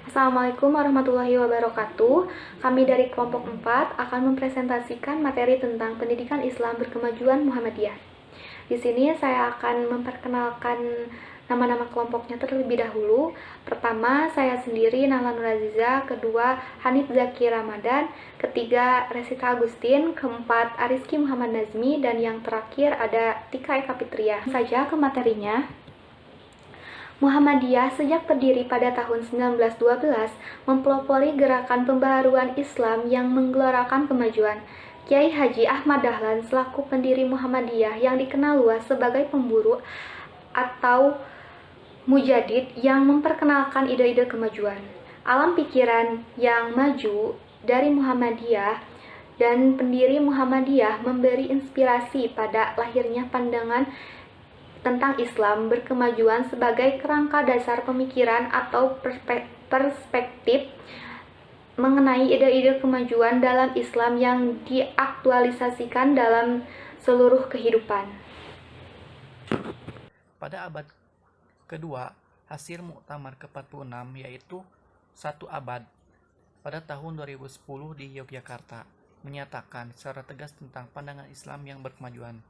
Assalamualaikum warahmatullahi wabarakatuh. Kami dari kelompok 4 akan mempresentasikan materi tentang pendidikan Islam berkemajuan Muhammadiyah. Di sini saya akan memperkenalkan nama-nama kelompoknya terlebih dahulu. Pertama, saya sendiri Nahla Nuraziza, kedua Hanif Zaki Ramadan, ketiga Resita Agustin, keempat Ariski Muhammad Nazmi, dan yang terakhir ada Tika Eka Fitria. Saja ke materinya. Muhammadiyah sejak berdiri pada tahun 1912 mempelopori gerakan pembaharuan Islam yang menggelorakan kemajuan. Kiai Haji Ahmad Dahlan selaku pendiri Muhammadiyah yang dikenal luas sebagai pemburu atau mujadid yang memperkenalkan ide-ide kemajuan. Alam pikiran yang maju dari Muhammadiyah dan pendiri Muhammadiyah memberi inspirasi pada lahirnya pandangan tentang Islam berkemajuan sebagai kerangka dasar pemikiran atau perspektif mengenai ide-ide kemajuan dalam Islam yang diaktualisasikan dalam seluruh kehidupan. Pada abad kedua, hasil Muktamar ke-46 yaitu satu abad pada tahun 2010 di Yogyakarta menyatakan secara tegas tentang pandangan Islam yang berkemajuan.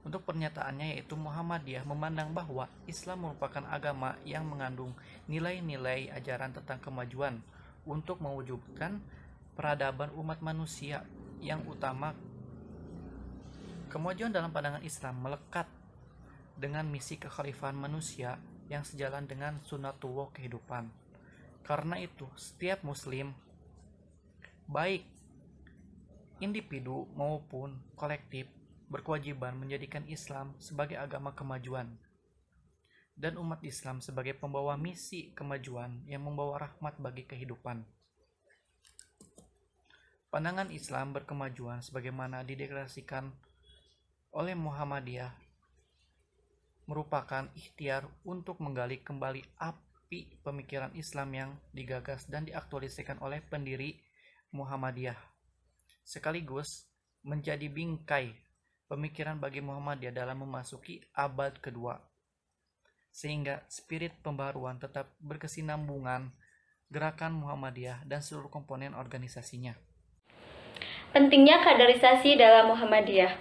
Untuk pernyataannya yaitu Muhammadiyah memandang bahwa Islam merupakan agama yang mengandung nilai-nilai ajaran tentang kemajuan untuk mewujudkan peradaban umat manusia yang utama. Kemajuan dalam pandangan Islam melekat dengan misi kekhalifahan manusia yang sejalan dengan sunatullah kehidupan. Karena itu, setiap muslim, baik individu maupun kolektif, berkewajiban menjadikan Islam sebagai agama kemajuan dan umat Islam sebagai pembawa misi kemajuan yang membawa rahmat bagi kehidupan. Pandangan Islam berkemajuan sebagaimana dideklarasikan oleh Muhammadiyah merupakan ikhtiar untuk menggali kembali api pemikiran Islam yang digagas dan diaktualisasikan oleh pendiri Muhammadiyah, sekaligus menjadi bingkai pemikiran bagi Muhammadiyah dalam memasuki abad kedua, sehingga spirit pembaruan tetap berkesinambungan gerakan Muhammadiyah dan seluruh komponen organisasinya. Pentingnya kaderisasi dalam Muhammadiyah.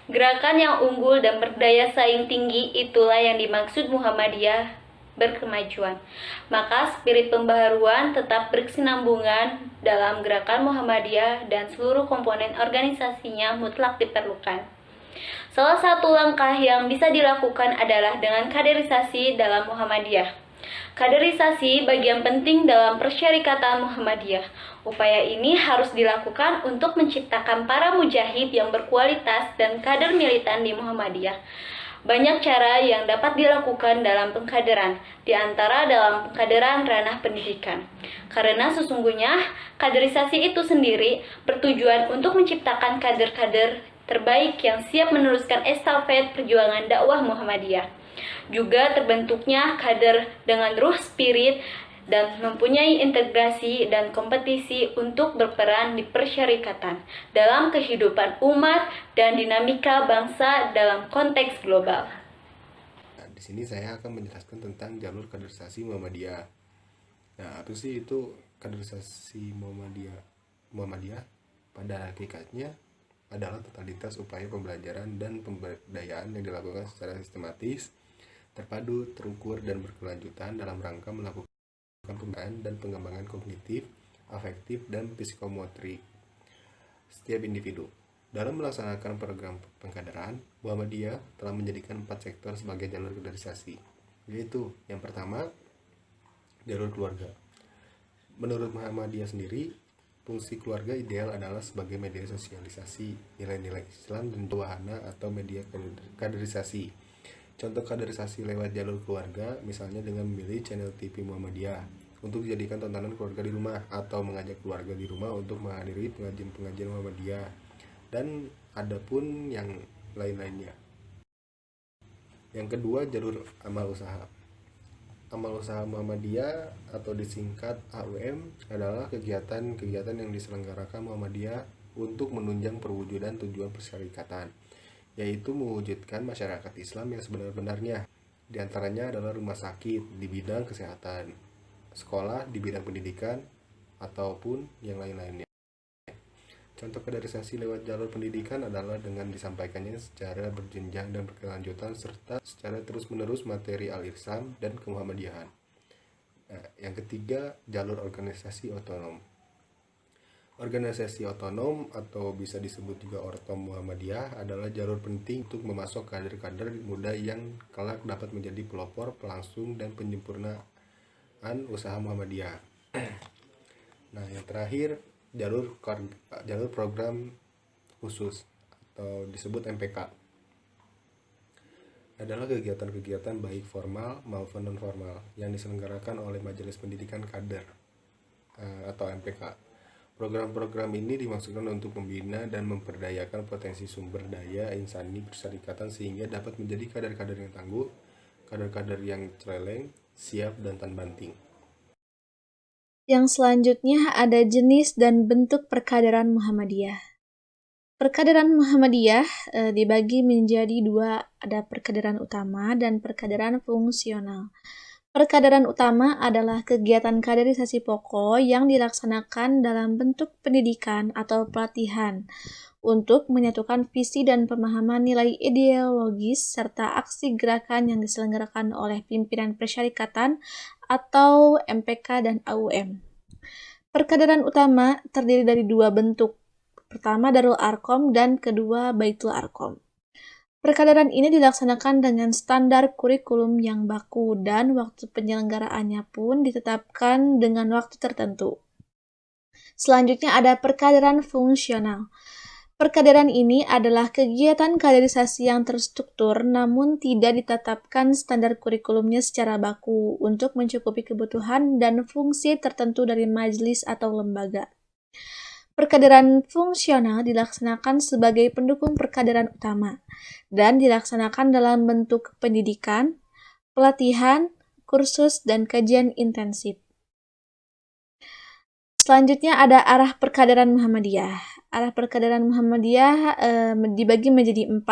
Gerakan yang unggul dan berdaya saing tinggi itulah yang dimaksud Muhammadiyah berkemajuan. Maka spirit pembaharuan tetap berkesinambungan dalam gerakan Muhammadiyah dan seluruh komponen organisasinya mutlak diperlukan. Salah satu langkah yang bisa dilakukan adalah dengan kaderisasi dalam Muhammadiyah. Kaderisasi bagian penting dalam persyarikatan Muhammadiyah. Upaya ini harus dilakukan untuk menciptakan para mujahid yang berkualitas dan kader militan di Muhammadiyah. Banyak cara yang dapat dilakukan dalam pengkaderan, di antara dalam pengkaderan ranah pendidikan. Karena sesungguhnya kaderisasi itu sendiri bertujuan untuk menciptakan kader-kader terbaik yang siap meneruskan estafet perjuangan dakwah Muhammadiyah. Juga terbentuknya kader dengan ruh spirit dan mempunyai integrasi dan kompetisi untuk berperan di persyarikatan dalam kehidupan umat dan dinamika bangsa dalam konteks global. Nah, di sini saya akan menjelaskan tentang jalur kaderisasi Muhammadiyah. Nah, apa sih itu kaderisasi Muhammadiyah? Muhammadiyah pada hakikatnya adalah totalitas upaya pembelajaran dan pemberdayaan yang dilakukan secara sistematis, terpadu, terukur, dan berkelanjutan dalam rangka melakukan pembinaan dan pengembangan kognitif, afektif, dan psikomotorik setiap individu. Dalam melaksanakan program pengkaderan, Muhammadiyah telah menjadikan 4 sektor sebagai jalur kaderisasi, yaitu yang pertama, jalur keluarga. Menurut Muhammadiyah sendiri, fungsi keluarga ideal adalah sebagai media sosialisasi nilai-nilai Islam dan wahana atau media kaderisasi. Contoh kaderisasi lewat jalur keluarga, misalnya dengan memilih channel TV Muhammadiyah untuk dijadikan tontonan keluarga di rumah, atau mengajak keluarga di rumah untuk menghadiri pengajian-pengajian Muhammadiyah, dan ada pun yang lain-lainnya. Yang kedua, jalur amal usaha. Amal usaha Muhammadiyah atau disingkat AUM adalah kegiatan-kegiatan yang diselenggarakan Muhammadiyah untuk menunjang perwujudan tujuan persyarikatan, yaitu mewujudkan masyarakat Islam yang sebenar-benarnya. Di antaranya adalah rumah sakit di bidang kesehatan, sekolah di bidang pendidikan ataupun yang lain-lainnya. Contoh kaderisasi lewat jalur pendidikan adalah dengan disampaikannya secara berjenjang dan berkelanjutan serta secara terus-menerus materi al-Islam dan kemuhammadiyahan. Nah, yang ketiga, jalur organisasi otonom. Organisasi otonom atau bisa disebut juga Ortom Muhammadiyah adalah jalur penting untuk memasok kader-kader muda yang kelak dapat menjadi pelopor, pelangsung, dan penyempurnaan usaha Muhammadiyah. Nah, yang terakhir, jalur program khusus atau disebut MPK adalah kegiatan-kegiatan baik formal maupun non formal yang diselenggarakan oleh Majelis Pendidikan Kader atau MPK. Program-program ini dimaksudkan untuk membina dan memperdayakan potensi sumber daya insani persyarikatan sehingga dapat menjadi kader-kader yang tangguh, kader-kader yang celeleng, siap dan tan banting. Yang selanjutnya ada jenis dan bentuk perkaderan Muhammadiyah. Perkaderan Muhammadiyah dibagi menjadi dua, ada perkaderan utama dan perkaderan fungsional. Perkaderan utama adalah kegiatan kaderisasi pokok yang dilaksanakan dalam bentuk pendidikan atau pelatihan untuk menyatukan visi dan pemahaman nilai ideologis serta aksi gerakan yang diselenggarakan oleh pimpinan persyarikatan atau MPK dan AUM. Perkaderan utama terdiri dari dua bentuk. Pertama Darul Arkom dan kedua Baitul Arkom. Perkaderan ini dilaksanakan dengan standar kurikulum yang baku dan waktu penyelenggaraannya pun ditetapkan dengan waktu tertentu. Selanjutnya ada perkaderan fungsional. Perkaderan ini adalah kegiatan kaderisasi yang terstruktur namun tidak ditetapkan standar kurikulumnya secara baku untuk mencukupi kebutuhan dan fungsi tertentu dari majelis atau lembaga. Perkaderan fungsional dilaksanakan sebagai pendukung perkaderan utama dan dilaksanakan dalam bentuk pendidikan, pelatihan, kursus, dan kajian intensif. Selanjutnya ada arah perkaderan Muhammadiyah. Arah perkaderan Muhammadiyah dibagi menjadi 4.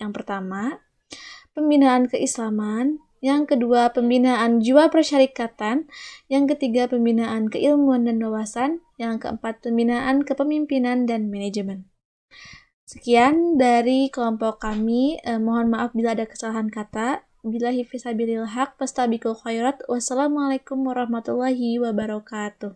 Yang pertama, pembinaan keislaman. Yang kedua, pembinaan jiwa persyarikatan. Yang ketiga, pembinaan keilmuan dan wawasan. Yang keempat, pembinaan kepemimpinan dan manajemen. Sekian dari kelompok kami. Mohon maaf bila ada kesalahan kata. Billahi fisabilil haq, fastabiqul khairat. Wassalamualaikum warahmatullahi wabarakatuh.